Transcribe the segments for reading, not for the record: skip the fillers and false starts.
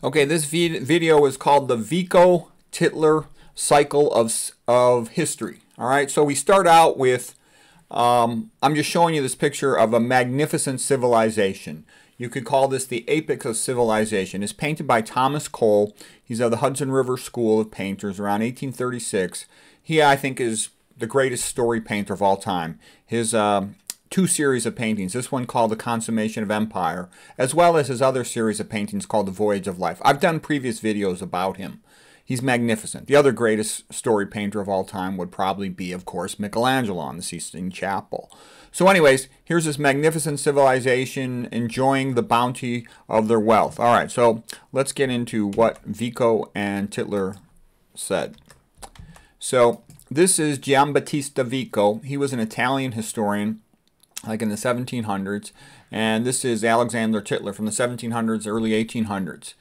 Okay, this video is called the Vico Tytler Cycle of History. All right, so we start out with, I'm just showing you this picture of a magnificent civilization. You could call this the apex of civilization. It's painted by Thomas Cole. He's of the Hudson River School of Painters around 1836. He, I think, is the greatest story painter of all time. His two series of paintings, this one called The Consummation of Empire, as well as his other series of paintings called The Voyage of Life. I've done previous videos about him. He's magnificent. The other greatest story painter of all time would probably be, of course, Michelangelo in the Sistine Chapel. So anyways, here's this magnificent civilization enjoying the bounty of their wealth. All right, so let's get into what Vico and Tytler said. So this is Giambattista Vico. He was an Italian historian, like in the 1700s, and this is Alexander Tytler from the 1700s, early 1800s.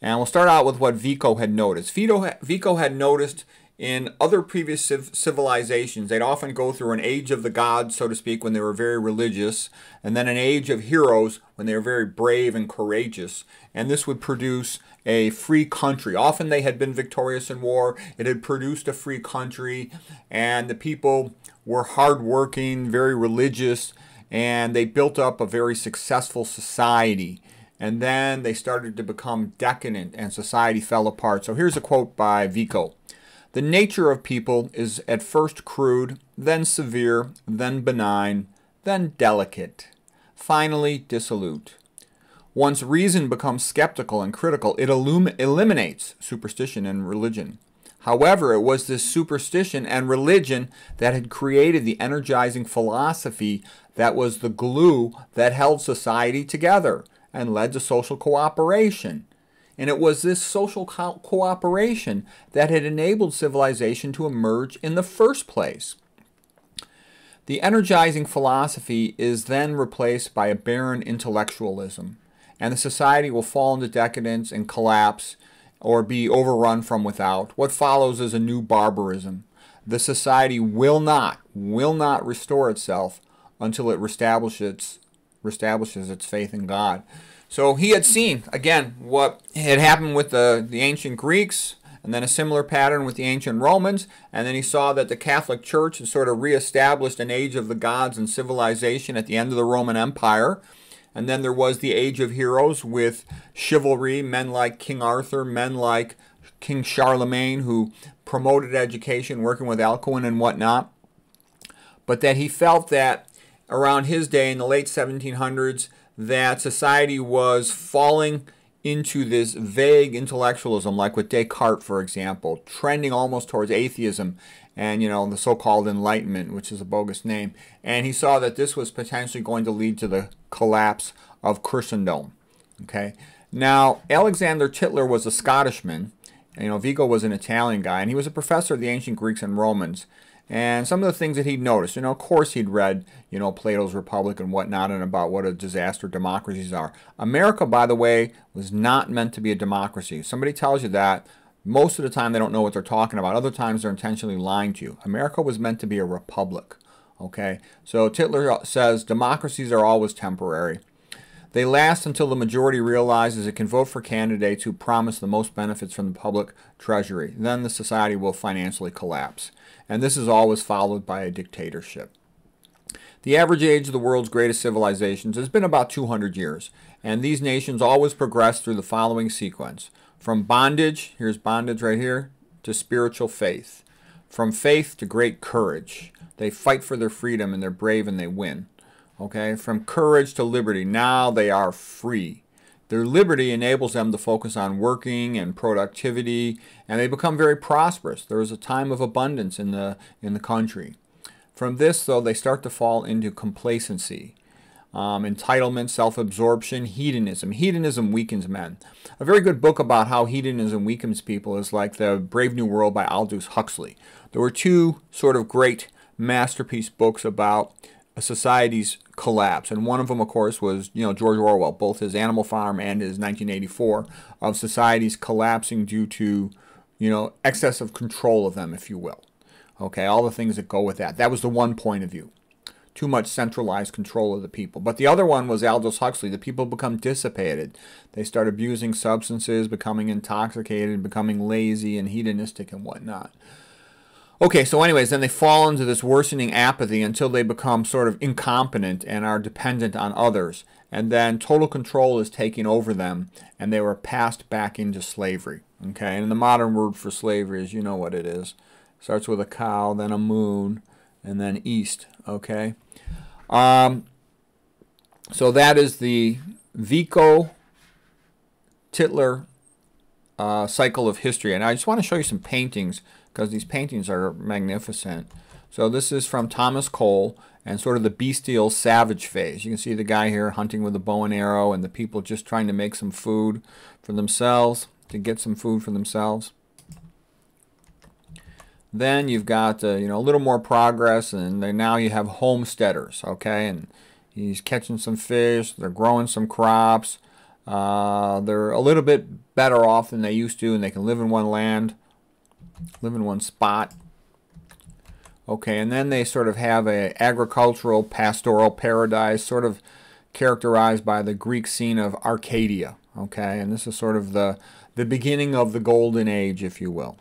And we'll start out with what Vico had noticed. Vico had noticed in other previous civilizations, they'd often go through an age of the gods, so to speak, when they were very religious, and then an age of heroes when they were very brave and courageous. And this would produce a free country. Often they had been victorious in war. It had produced a free country, and the people were hardworking, very religious, and they built up a very successful society. And then they started to become decadent, and society fell apart. So here's a quote by Vico. "The nature of people is at first crude, then severe, then benign, then delicate, finally dissolute. Once reason becomes skeptical and critical, it eliminates superstition and religion. However, it was this superstition and religion that had created the energizing philosophy that was the glue that held society together and led to social cooperation. And it was this social cooperation that had enabled civilization to emerge in the first place. The energizing philosophy is then replaced by a barren intellectualism, and the society will fall into decadence and collapse or be overrun from without. What follows is a new barbarism. The society will not restore itself until it reestablishes its faith in God." So he had seen, again, what had happened with the ancient Greeks, and then a similar pattern with the ancient Romans, and then he saw that the Catholic Church had sort of reestablished an age of the gods and civilization at the end of the Roman Empire. And then there was the age of heroes with chivalry, men like King Arthur, men like King Charlemagne, who promoted education, working with Alcuin and whatnot. But that he felt that around his day in the late 1700s, that society was falling into this vague intellectualism, like with Descartes, for example, trending almost towards atheism and, the so-called Enlightenment, which is a bogus name. And he saw that this was potentially going to lead to the collapse of Christendom. Okay. Now, Alexander Tytler was a Scottishman. Vico was an Italian guy, and he was a professor of the ancient Greeks and Romans. And some of the things that he'd noticed, of course he'd read, Plato's Republic and whatnot, and about what a disaster democracies are. America, by the way, was not meant to be a democracy. If somebody tells you that, most of the time they don't know what they're talking about. Other times they're intentionally lying to you. America was meant to be a republic. Okay? So Tytler says democracies are always temporary. They last until the majority realizes it can vote for candidates who promise the most benefits from the public treasury. Then the society will financially collapse. And this is always followed by a dictatorship. The average age of the world's greatest civilizations has been about 200 years. And these nations always progress through the following sequence. From bondage, here's bondage right here, to spiritual faith. From faith to great courage. They fight for their freedom and they're brave and they win. Okay, from courage to liberty. Now they are free. Their liberty enables them to focus on working and productivity, and they become very prosperous. There is a time of abundance in the country. From this, though, they start to fall into complacency, entitlement, self-absorption, hedonism. Hedonism weakens men. A very good book about how hedonism weakens people is like The Brave New World by Aldous Huxley. There were two sort of great masterpiece books about a society's collapse, and one of them, of course, was George Orwell, both his Animal Farm and his 1984, of societies collapsing due to excessive control of them, if you will. Okay, all the things that go with that. That was the one point of view. too much centralized control of the people. But the other one was Aldous Huxley. The people become dissipated. They start abusing substances, becoming intoxicated, becoming lazy and hedonistic and whatnot. Okay, so anyways, then they fall into this worsening apathy until they become sort of incompetent and are dependent on others. And then total control is taking over them, and they were passed back into slavery. Okay, and the modern word for slavery is, you know what it is. Starts with a cow, then a moon, and then east. Okay, so that is the Vico Tytler cycle of history. And I just want to show you some paintings, because these paintings are magnificent. So this is from Thomas Cole, and sort of the bestial savage phase. You can see the guy here hunting with a bow and arrow, and the people just trying to make some food for themselves, to get some food for themselves. Then you've got you know, a little more progress, and then now you have homesteaders, okay, and he's catching some fish, they're growing some crops, they're a little bit better off than they used to, and they can live in one land, live in one spot. Okay, and then they sort of have a agricultural pastoral paradise, sort of characterized by the Greek scene of Arcadia. Okay, and this is sort of the beginning of the golden age, if you will.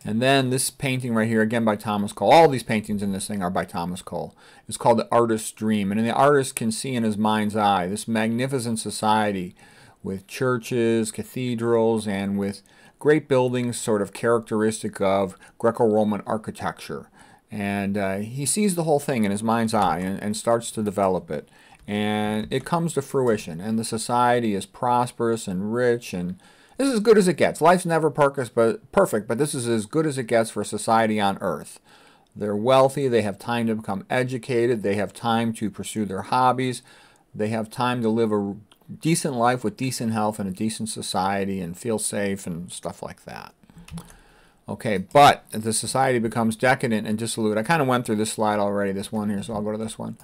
And then this painting right here, again by Thomas Cole. All these paintings in this thing are by Thomas Cole. It's called The Artist's Dream. And the artist can see in his mind's eye this magnificent society with churches, cathedrals, and with great buildings sort of characteristic of Greco-Roman architecture. And he sees the whole thing in his mind's eye and starts to develop it. And it comes to fruition. And the society is prosperous and rich, and this is as good as it gets. Life's never perfect, but this is as good as it gets for society on Earth. They're wealthy, they have time to become educated, they have time to pursue their hobbies, they have time to live a decent life with decent health and a decent society and feel safe and stuff like that. Okay, but the society becomes decadent and dissolute. I kind of went through this slide already, this one here, so I'll go to this one.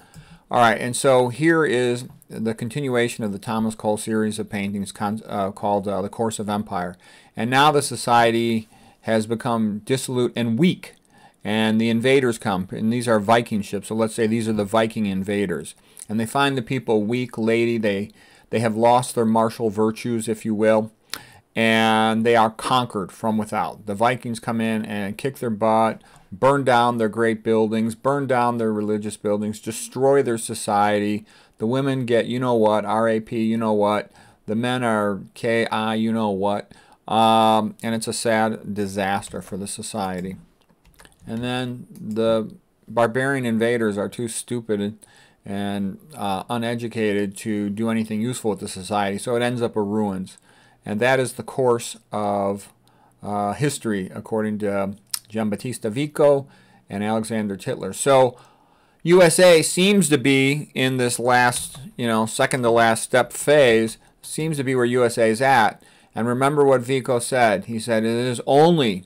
All right, and so here is the continuation of the Thomas Cole series of paintings called The Course of Empire. And now the society has become dissolute and weak, and the invaders come, and these are Viking ships, so let's say these are the Viking invaders. And they find the people weak, lazy, they have lost their martial virtues, if you will, and they are conquered from without. The Vikings come in and kick their butt, burn down their great buildings, burn down their religious buildings, destroy their society. The women get, you know what, RAP, you know what. The men are KI, you know what. And it's a sad disaster for the society. And then the barbarian invaders are too stupid and uneducated to do anything useful with the society, so it ends up in ruins. And that is the course of history, according to Giambattista Vico and Alexander Tytler. So USA seems to be in this last, you know, second to last step phase, seems to be where USA is at. And remember what Vico said. He said it is only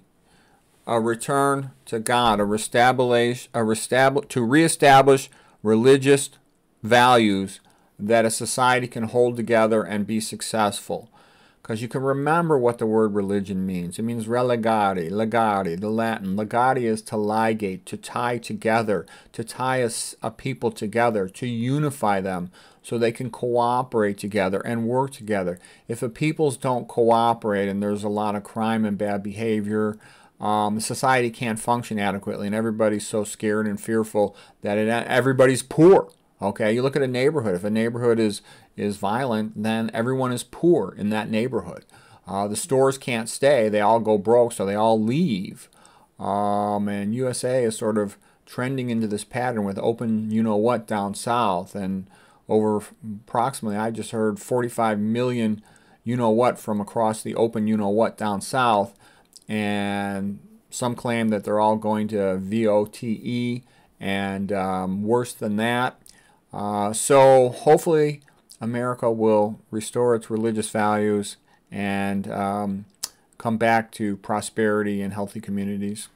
a return to God, to reestablish religious values that a society can hold together and be successful. Because you can remember what the word religion means. It means relegare, legare, the Latin. Legare is to ligate, to tie together, to tie a people together, to unify them so they can cooperate together and work together. If the peoples don't cooperate and there's a lot of crime and bad behavior, society can't function adequately, and everybody's so scared and fearful that everybody's poor. Okay, you look at a neighborhood. If a neighborhood is violent, then everyone is poor in that neighborhood. The stores can't stay. They all go broke, so they all leave. And USA is sort of trending into this pattern with open you-know-what down south. And over approximately, I just heard 45 million you-know-what from across the open you-know-what down south. And some claim that they're all going to VOTE and worse than that. So hopefully America will restore its religious values and come back to prosperity and healthy communities.